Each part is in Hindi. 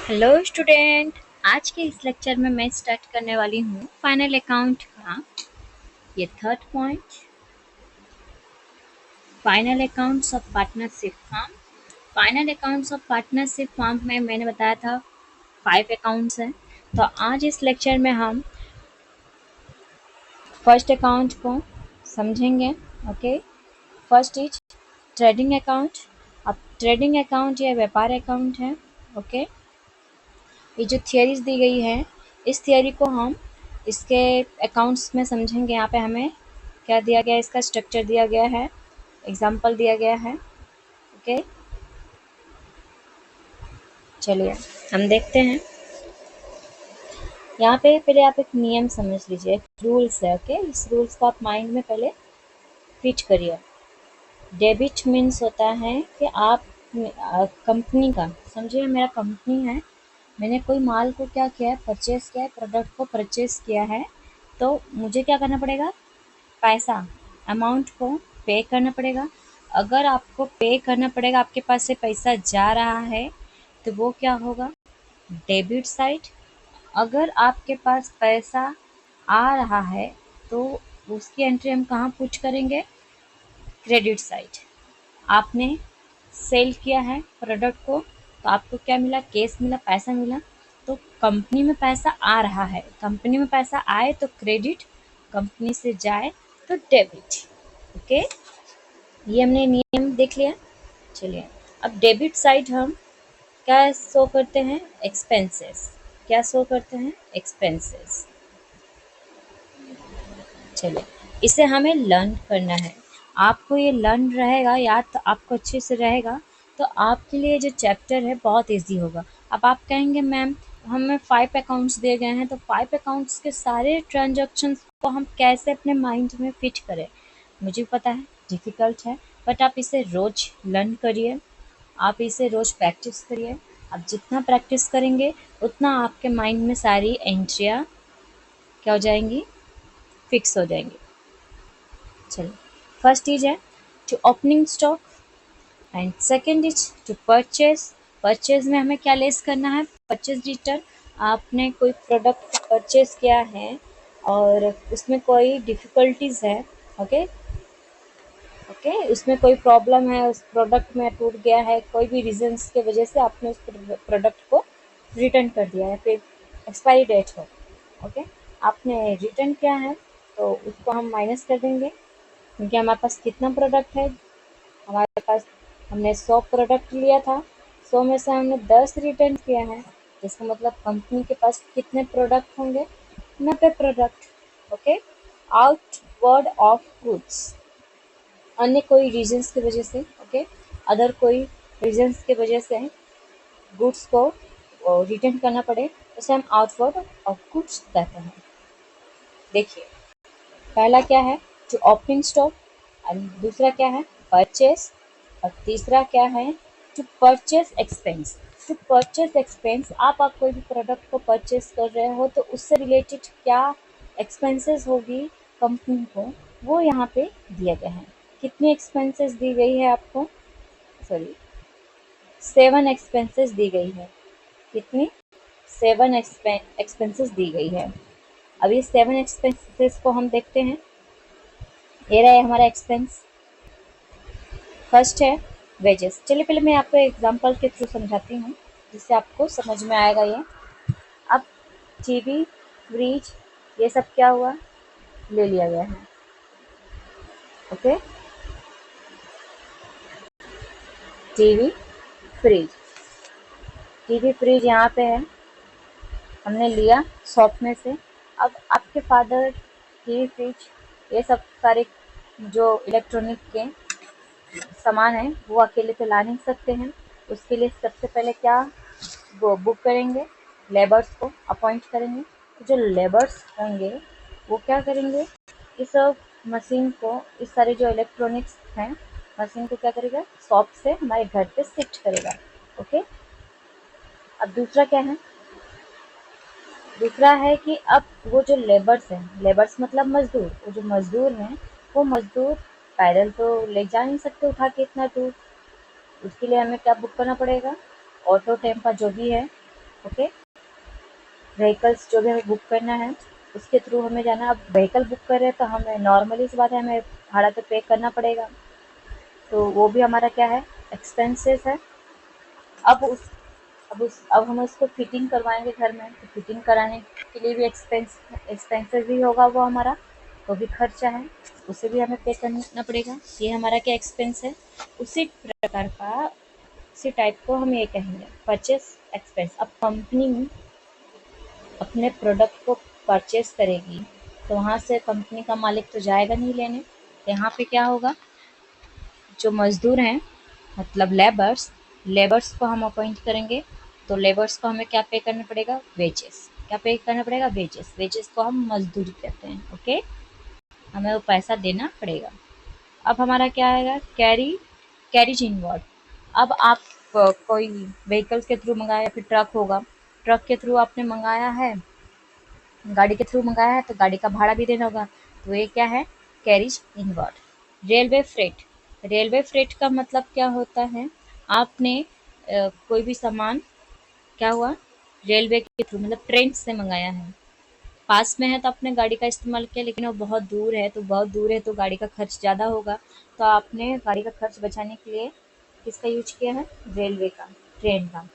Hello student. आज के इस लेक्चर में मैं स्टार्ट करने वाली हूँ फाइनल अकाउंट का ये third point, final accounts of partnership firm. Final accounts of partnership firm में मैंने बताया था 5 अकाउंट्स हैं। तो आज इस लेक्चर में हम फर्स्ट अकाउंट को समझेंगे। Okay, first is trading account. अब ट्रेडिंग अकाउंट या व्यापार अकाउंट है। ओके, ये जो थियरीज दी गई है इस थियरी को हम इसके अकाउंट्स में समझेंगे। यहाँ पे हमें क्या दिया गया है, इसका स्ट्रक्चर दिया गया है, एग्जाम्पल दिया गया है। ओके, चलिए हम देखते हैं। यहाँ पे पहले आप एक नियम समझ लीजिए, एक रूल्स है। ओके, इस रूल्स को आप माइंड में पहले फिट करिए। डेबिट मीन्स होता है कि आप कंपनी का, समझिए मेरा कंपनी है, मैंने कोई माल को क्या किया है, परचेस किया है, प्रोडक्ट को परचेस किया है, तो मुझे क्या करना पड़ेगा, पैसा, अमाउंट को पे करना पड़ेगा। अगर आपको पे करना पड़ेगा, आपके पास से पैसा जा रहा है तो वो क्या होगा, डेबिट साइड। अगर आपके पास पैसा आ रहा है तो उसकी एंट्री हम कहाँ पुट करेंगे, क्रेडिट साइड। आपने सेल किया है प्रोडक्ट को तो आपको क्या मिला, कैश मिला, पैसा मिला। तो कंपनी में पैसा आ रहा है, कंपनी में पैसा आए तो क्रेडिट, कंपनी से जाए तो डेबिट। ओके, ये हमने नियम देख लिया। चलिए अब डेबिट साइड हम क्या शो करते हैं, एक्सपेंसेस। क्या शो करते हैं, एक्सपेंसेस। चलिए इसे हमें लर्न करना है। आपको ये लर्न रहेगा, याद तो आपको अच्छे से रहेगा, तो आपके लिए जो चैप्टर है बहुत इजी होगा। अब आप कहेंगे मैम हमें 5 अकाउंट्स दिए गए हैं, तो 5 अकाउंट्स के सारे ट्रांजैक्शंस को हम कैसे अपने माइंड में फिट करें। मुझे पता है डिफ़िकल्ट है, बट आप इसे रोज़ लर्न करिए, आप इसे रोज़ प्रैक्टिस करिए। आप जितना प्रैक्टिस करेंगे उतना आपके माइंड में सारी एंट्रियाँ क्या हो जाएंगी, फिक्स हो जाएंगी। चलिए फर्स्ट इज है to opening stock and second is to purchase. Purchase में हमें क्या लेस करना है, परचेज रिटर्न। आपने कोई प्रोडक्ट परचेज किया है और उसमें कोई डिफ़िकल्टीज है, ओके ओके, उसमें कोई प्रॉब्लम है, उस प्रोडक्ट में टूट गया है, कोई भी रीजंस के वजह से आपने उस प्रोडक्ट को रिटर्न कर दिया है, फिर एक्सपायरी डेट हो, ओके, आपने रिटर्न किया है तो उसको हम माइनस कर देंगे। क्योंकि हमारे पास कितना प्रोडक्ट है, हमारे पास हमने 100 प्रोडक्ट लिया था, 100 में से हमने 10 रिटर्न किया है, इसका मतलब कंपनी के पास कितने प्रोडक्ट होंगे, 90 product. Okay, outward of goods, अन्य कोई रीजंस की वजह से, ओके, अदर कोई रीजंस की वजह से गुड्स को रिटर्न करना पड़े, उसे हम आउटवर्ड ऑफ गुड्स कहते हैं। देखिए पहला क्या है, जो ओपनिंग स्टॉक, और दूसरा क्या है, परचेस, और तीसरा क्या है, to purchase expense. To purchase expense, आप कोई भी प्रोडक्ट को परचेस कर रहे हो तो उससे रिलेटेड क्या एक्सपेंसेस होगी कंपनी को, वो यहाँ पे दिया गया है। कितनी एक्सपेंसेस दी गई है आपको, सॉरी 7 एक्सपेंसेस दी गई है। कितनी, 7 एक्सपेंसेस दी गई है। अब ये 7 एक्सपेंसेस को हम देखते हैं। ये रहा है हमारा एक्सपेंस। फर्स्ट है वेजेस। चलिए पहले मैं आपको एग्जांपल के थ्रू समझाती हूँ जिससे आपको समझ में आएगा ये। अब टीवी, फ्रिज, ये सब क्या हुआ, ले लिया गया है। Okay, TV, fridge, TV fridge यहाँ पे है, हमने लिया शॉप में से। अब आपके फादर टीवी फ्रिज ये सब सारे जो इलेक्ट्रॉनिक के सामान है वो अकेले तो ला नहीं सकते हैं। उसके लिए सबसे पहले क्या, वो बुक करेंगे, लेबर्स को अपॉइंट करेंगे। तो जो लेबर्स होंगे वो क्या करेंगे, इस मशीन को, इस सारे जो इलेक्ट्रॉनिक्स हैं मशीन को क्या करेगा, शॉप से हमारे घर पे शिफ्ट करेगा। ओके, अब दूसरा क्या है, दूसरा है कि अब वो जो लेबर्स हैं, लेबर्स मतलब मजदूर, वो जो मजदूर हैं वो मजदूर पैदल तो ले जा नहीं सकते उठा के इतना दूर, उसके लिए हमें क्या बुक करना पड़ेगा, ऑटो टेम्पा जो भी है ओके, व्हीकल्स जो भी हमें बुक करना है उसके थ्रू हमें जाना। अब व्हीकल बुक कर रहे हैं तो हमें नॉर्मली सी बात है, हमें भाड़ा तो पे करना पड़ेगा, तो वो भी हमारा क्या है, एक्सपेंसेस है। अब उस अब हम उसको फिटिंग करवाएंगे घर में, तो फिटिंग कराने के लिए भी एक्सपेंसेस ही होगा वो हमारा, वो भी खर्चा है, उसे भी हमें पे करना पड़ेगा। ये हमारा क्या एक्सपेंस है। उसी प्रकार का, उसी टाइप को हम ये कहेंगे परचेस एक्सपेंस। अब कंपनी अपने प्रोडक्ट को परचेस करेगी तो वहाँ से कंपनी का मालिक तो जाएगा नहीं लेने, यहाँ पे क्या होगा, जो मजदूर हैं मतलब लेबर्स, लेबर्स को हम अपॉइंट करेंगे, तो लेबर्स को हमें क्या पे करना पड़ेगा, वेजेस। क्या पे करना पड़ेगा, वेजेस। वेजेस को हम मजदूरी कहते हैं। ओके, हमें वो पैसा देना पड़ेगा। अब हमारा क्या आएगा, कैरिज इनवर्ड। अब आप कोई व्हीकल के थ्रू मंगाया या फिर ट्रक होगा, ट्रक के थ्रू आपने मंगाया है, गाड़ी के थ्रू मंगाया है तो गाड़ी का भाड़ा भी देना होगा, तो ये क्या है, carriage inward. Railway freight. Railway freight का मतलब क्या होता है, आपने कोई भी सामान, क्या हुआ, रेलवे के थ्रू मतलब ट्रेन से मंगाया है, पास में है तो आपने गाड़ी का इस्तेमाल किया, लेकिन वो बहुत दूर है, तो बहुत दूर है तो गाड़ी का खर्च ज़्यादा होगा, तो आपने गाड़ी का खर्च बचाने के लिए किसका यूज किया है, रेलवे का, ट्रेन का।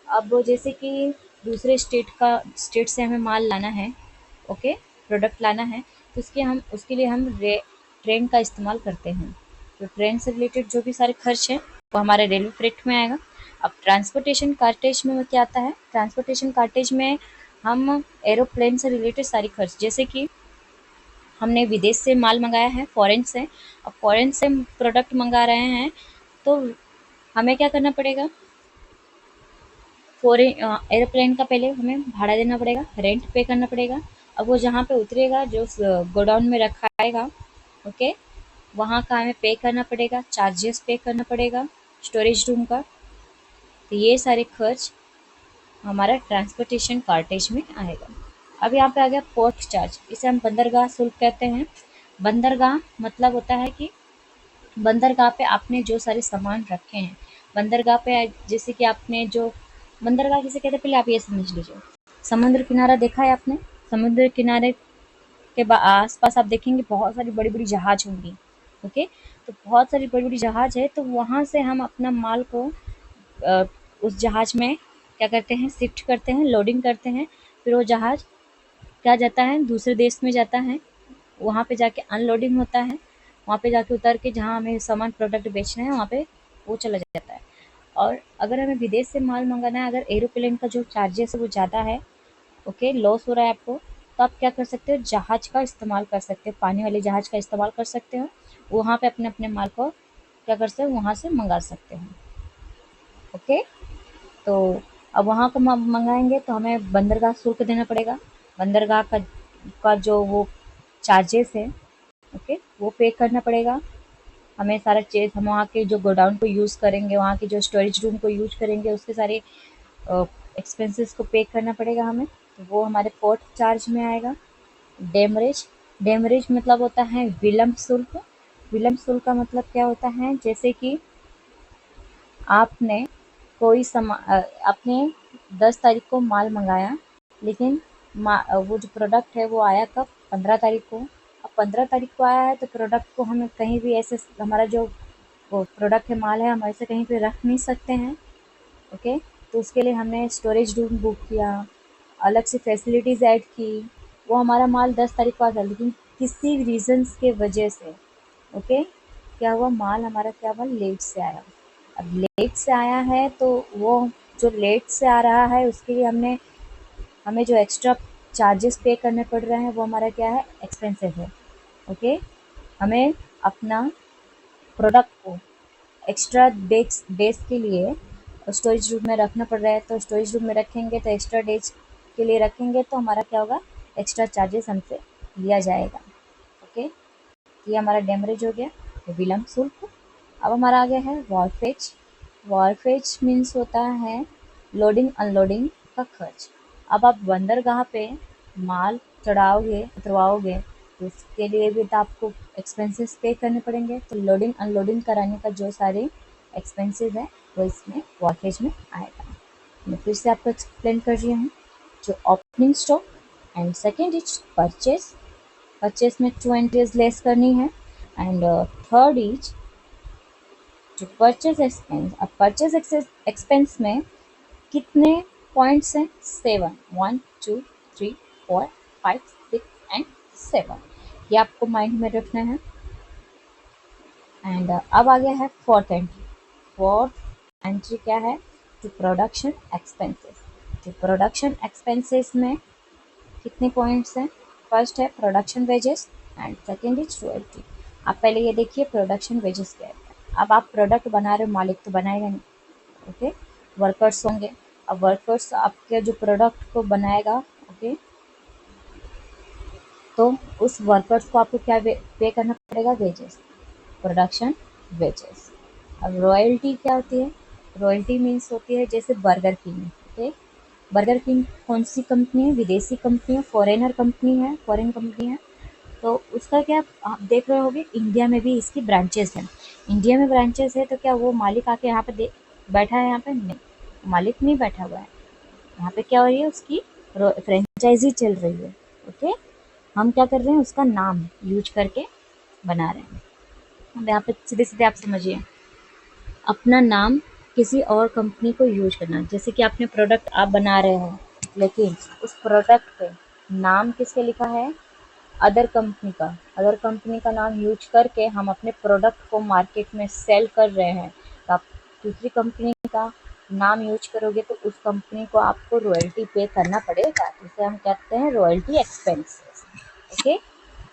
अब वो जैसे कि दूसरे स्टेट से हमें माल लाना है, ओके, प्रोडक्ट लाना है, तो उसके लिए हम ट्रेन का इस्तेमाल करते हैं। तो ट्रेन से रिलेटेड जो भी सारे खर्च हैं वो हमारे रेलवे फ्रेट में आएगा। अब ट्रांसपोर्टेशन कार्टेज में वो क्या आता है, ट्रांसपोर्टेशन कार्टेज में हम एरोप्लेन से रिलेटेड सारी खर्च, जैसे कि हमने विदेश से माल मंगाया है, फॉरेन से, अब फॉरेन से प्रोडक्ट मंगा रहे हैं, तो हमें क्या करना पड़ेगा, एरोप्लेन का पहले हमें भाड़ा देना पड़ेगा, रेंट पे करना पड़ेगा। अब वो जहाँ पे उतरेगा, जो गोडाउन में रखाएगा, ओके, वहाँ का हमें पे करना पड़ेगा, चार्जेस पे करना पड़ेगा स्टोरेज रूम का। तो ये सारे खर्च हमारा ट्रांसपोर्टेशन कार्टेज में आएगा। अब यहाँ पे आ गया पोर्ट चार्ज, इसे हम बंदरगाह शुल्क कहते हैं। बंदरगाह मतलब होता है कि बंदरगाह पे आपने जो सारे सामान रखे हैं, बंदरगाह पे जैसे कि आपने जो, बंदरगाह किसे कहते हैं पहले आप ये समझ लीजिए। समुद्र किनारा देखा है आपने, समुद्र किनारे के आस पास आप देखेंगे बहुत सारी बड़ी बड़ी जहाज होंगी, ओके, तो बहुत सारी बड़ी बड़ी जहाज है, तो वहाँ से हम अपना माल को अ, उस जहाज में क्या करते हैं, शिफ्ट करते हैं, लोडिंग करते हैं, फिर वो जहाज क्या जाता है, दूसरे देश में जाता है, वहाँ पे जाके अनलोडिंग होता है, वहाँ पे जाके उतर के जहाँ हमें सामान प्रोडक्ट बेचना है वहाँ पे वो चला जाता है। और अगर हमें विदेश से माल मंगाना है, अगर एरोप्लेन का जो चार्जेस है वो ज़्यादा है, ओके, लॉस हो रहा है आपको, तो आप क्या कर सकते हो, जहाज का इस्तेमाल कर सकते हो, पानी वाले जहाज का इस्तेमाल कर सकते हो, वहाँ पे अपने अपने माल को क्या कर सकते हो, वहाँ से मंगा सकते हो। ओके, तो अब वहाँ का मंगाएंगे तो हमें बंदरगाह शुल्क देना पड़ेगा, बंदरगाह का जो वो चार्जेस है, ओके, वो पे करना पड़ेगा हमें। सारा चीज़ हम वहाँ के जो गोडाउन को यूज़ करेंगे, वहाँ के जो स्टोरेज रूम को यूज करेंगे, उसके सारे एक्सपेंसेस को पे करना पड़ेगा हमें, तो वो हमारे पोर्ट चार्ज में आएगा। डेमरेज, डेमरेज मतलब होता है विलंब शुल्क। विलंब शुल्क का मतलब क्या होता है, जैसे कि आपने आपने 10 तारीख को माल मंगाया, लेकिन वो जो प्रोडक्ट है वो आया कब, 15 तारीख को। अब 15 तारीख को आया है तो प्रोडक्ट को हमें कहीं भी ऐसे, हमारा जो वो प्रोडक्ट है, माल है, हम ऐसे कहीं पे रख नहीं सकते हैं, ओके, तो उसके लिए हमने स्टोरेज रूम बुक किया, अलग से फैसिलिटीज़ ऐड की, वो हमारा माल 10 तारीख को आ गया, लेकिन किसी रीजंस के वजह से, ओके, क्या हुआ, माल हमारा क्या हुआ, लेट से आया। अब लेट से आया है तो वो जो लेट से आ रहा है उसके लिए हमें जो एक्स्ट्रा चार्जेस पे करने पड़ रहे हैं वो हमारा क्या है, एक्सपेंसिव है, ओके। हमें अपना प्रोडक्ट को एक्स्ट्रा डेज डेज के लिए स्टोरेज रूम में रखना पड़ रहा है, तो स्टोरेज रूम में रखेंगे तो एक्स्ट्रा डेज के लिए रखेंगे तो हमारा क्या होगा, एक्स्ट्रा चार्जेस हमसे लिया जाएगा, ओके। ये हमारा डेमरेज हो गया, विलंब शुल्क। अब हमारा आ गया है वॉरफेज। वॉरफेज मीन्स होता है लोडिंग अनलोडिंग का खर्च। अब आप बंदरगाह पे माल चढ़ाओगे, उतरवाओगे, तो उसके लिए भी तो आपको एक्सपेंसेस पे करने पड़ेंगे, तो लोडिंग अनलोडिंग कराने का जो सारे एक्सपेंसेस है वो इसमें वॉरफेज में आएगा। मैं फिर से आपको एक्सप्लेन कर रही हूँ। जो opening stock and second is purchase, purchase में 2 एंट्रीज लेस करनी है। एंड थर्ड इज जो परचेस एक्सपेंस। अब परचेस एक्सपेंस में कितने पॉइंट्स हैं? 7, 1 2 3 4 5 6 एंड 7, ये आपको माइंड में रखना है। एंड अब आ गया है फोर्थ एंट्री। फोर्थ एंट्री क्या है? To production expenses. तो प्रोडक्शन एक्सपेंसेस में कितने पॉइंट्स हैं? फर्स्ट है production wages and second is royalty. आप पहले ये देखिए प्रोडक्शन वेजेस क्या है। अब आप प्रोडक्ट बना रहे हो, मालिक तो बनाएगा नहीं, ओके, वर्कर्स होंगे। अब वर्कर्स आपके जो प्रोडक्ट को बनाएगा, ओके, तो उस वर्कर्स को आपको क्या पे करना पड़ेगा? Wages, production wages. अब रॉयल्टी क्या होती है? रॉयल्टी मीन्स होती है जैसे burger king, okay, burger king कौन सी कंपनी है? विदेशी कंपनी है, फॉरेनर कंपनी है, फॉरेन कंपनी है। तो उसका क्या आप देख रहे होगे, इंडिया में भी इसकी ब्रांचेस हैं। इंडिया में ब्रांचेस है तो क्या वो मालिक आके यहाँ पे बैठा है? यहाँ पे नहीं, मालिक नहीं बैठा हुआ है। यहाँ पे क्या हो रही है? उसकी फ्रेंचाइजी चल रही है, ओके। हम क्या कर रहे हैं? उसका नाम यूज करके बना रहे हैं। अब यहाँ पे सीधे सीधे आप समझिए, अपना नाम किसी और कंपनी को यूज करना। जैसे कि आपने प्रोडक्ट आप बना रहे हैं, लेकिन उस प्रोडक्ट पे नाम किसके लिखा है? अदर कंपनी का। अदर कंपनी का नाम यूज करके हम अपने प्रोडक्ट को मार्केट में सेल कर रहे हैं। तो आप दूसरी कंपनी का नाम यूज करोगे तो उस कंपनी को आपको रॉयल्टी पे करना पड़ेगा, जिसे हम कहते हैं रॉयल्टी एक्सपेंस, ओके।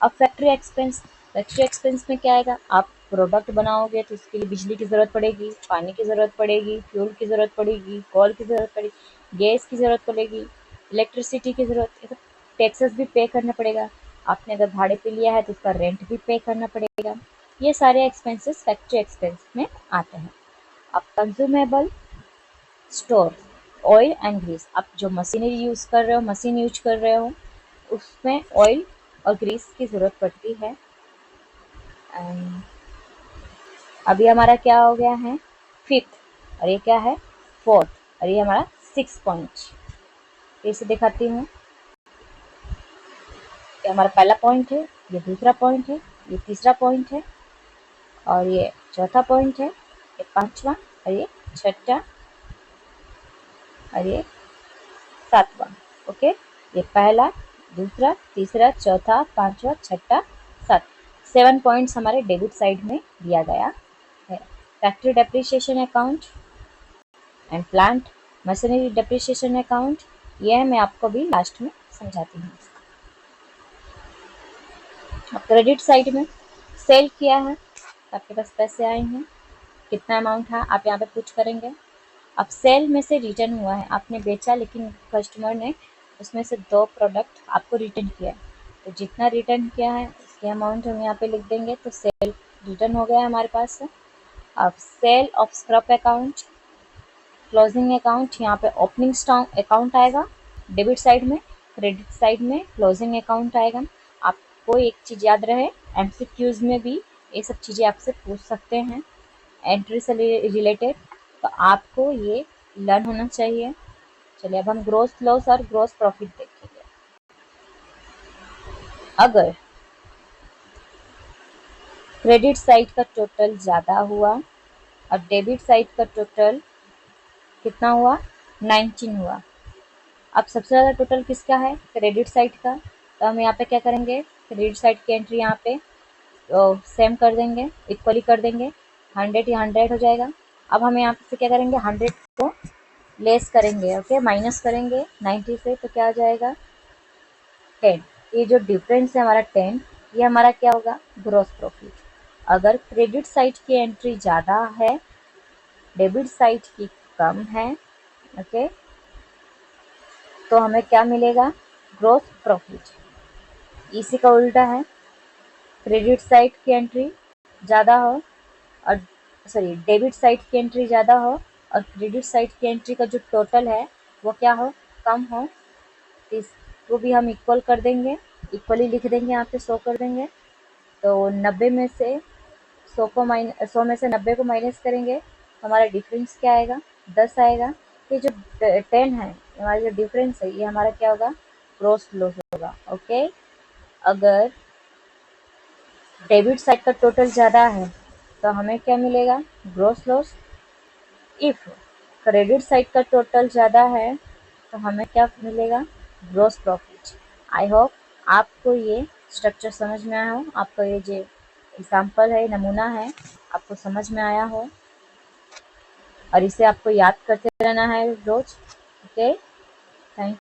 अब फैक्ट्री एक्सपेंस। फैक्ट्री एक्सपेंस में क्या आएगा? आप प्रोडक्ट बनाओगे तो उसके लिए बिजली की ज़रूरत पड़ेगी, पानी की ज़रूरत पड़ेगी, फ्यूल की ज़रूरत पड़ेगी, कॉल की ज़रूरत पड़ेगी, गैस की ज़रूरत पड़ेगी, इलेक्ट्रिसिटी की ज़रूरत, टैक्सेस भी पे करना पड़ेगा। आपने अगर भाड़े पे लिया है तो उसका रेंट भी पे करना पड़ेगा। ये सारे एक्सपेंसेस फैक्ट्री एक्सपेंस में आते हैं। अब consumable store, oil and grease. आप जो मशीनरी यूज़ कर रहे हो, मशीन यूज कर रहे हो, उसमें ऑयल और ग्रीस की ज़रूरत पड़ती है। एंड अभी हमारा क्या हो गया है? फिफ्थ, और ये क्या है? फोर्थ, और ये हमारा 6 पॉइंट। फिर से दिखाती हूँ। ये हमारा पहला पॉइंट है, ये दूसरा पॉइंट है, ये तीसरा पॉइंट है, और ये चौथा पॉइंट है, ये पांचवा, और ये छठा, और ये सातवां, ओके। ये पहला, दूसरा, तीसरा, चौथा, पांचवा, छठा, सात, 7 पॉइंट्स हमारे डेबिट साइड में दिया गया है। Factory depreciation account and plant machinery depreciation account, ये मैं आपको भी लास्ट में समझाती हूँ। अब क्रेडिट साइड में सेल किया है, आपके पास पैसे आए हैं, कितना अमाउंट है आप यहाँ पे कुछ करेंगे। अब सेल में से रिटर्न हुआ है, आपने बेचा लेकिन कस्टमर ने उसमें से 2 प्रोडक्ट आपको रिटर्न किया है, तो जितना रिटर्न किया है उसकी अमाउंट हम यहाँ पे लिख देंगे। तो सेल रिटर्न हो गया है हमारे पास से। अब sale of scrap account, closing account, यहाँ पे ओपनिंग स्टॉक अकाउंट आएगा डेबिट साइड में, क्रेडिट साइड में क्लोजिंग अकाउंट आएगा। आपको एक चीज़ याद रहे, एमसीक्यूज में भी ये सब चीज़ें आपसे पूछ सकते हैं एंट्री से रिलेटेड, तो आपको ये लर्न होना चाहिए। चलिए अब हम ग्रोस लॉस और ग्रोस प्रॉफिट देखेंगे। अगर क्रेडिट साइड का टोटल ज़्यादा हुआ और डेबिट साइड का टोटल कितना हुआ? 19 हुआ। अब सबसे ज़्यादा टोटल किसका है? क्रेडिट साइड का। तो हम यहाँ पे क्या करेंगे? क्रेडिट साइड की एंट्री यहाँ पे सेम कर देंगे, इक्वली कर देंगे, 100 या 100 हो जाएगा। अब हम यहाँ से क्या करेंगे? 100 को लेस करेंगे, ओके, माइनस करेंगे 90 से, तो क्या हो जाएगा? 10। ये जो डिफरेंस है हमारा 10, ये हमारा क्या होगा? Gross profit. अगर क्रेडिट साइड की एंट्री ज़्यादा है, डेबिट साइड की कम है, ओके, तो हमें क्या मिलेगा? Gross profit. इसी का उल्टा है, क्रेडिट साइड की एंट्री ज़्यादा हो और सॉरी डेबिट साइड की एंट्री ज़्यादा हो और क्रेडिट साइड की एंट्री का जो टोटल है वो क्या हो? कम हो, तो इसको भी हम इक्वल कर देंगे, इक्वली लिख देंगे, यहाँ पे 100 कर देंगे। तो 90 में से 100 में से 90 को माइनस करेंगे तो हमारा डिफरेंस क्या आएगा? 10 आएगा। ये जो 10 है, हमारा जो डिफरेंस है, ये हमारा क्या होगा, ग्रॉस लॉस होगा। ओके, अगर डेबिट साइड का टोटल ज़्यादा है तो हमें क्या मिलेगा, gross loss. If credit side का टोटल ज़्यादा है तो हमें क्या मिलेगा, ग्रॉस प्रॉफिट। आई होप आपको ये स्ट्रक्चर समझ में आया हो, आपको ये जो एग्जाम्पल है, नमूना है, आपको समझ में आया हो, और इसे आपको याद करते रहना है रोज। ओके,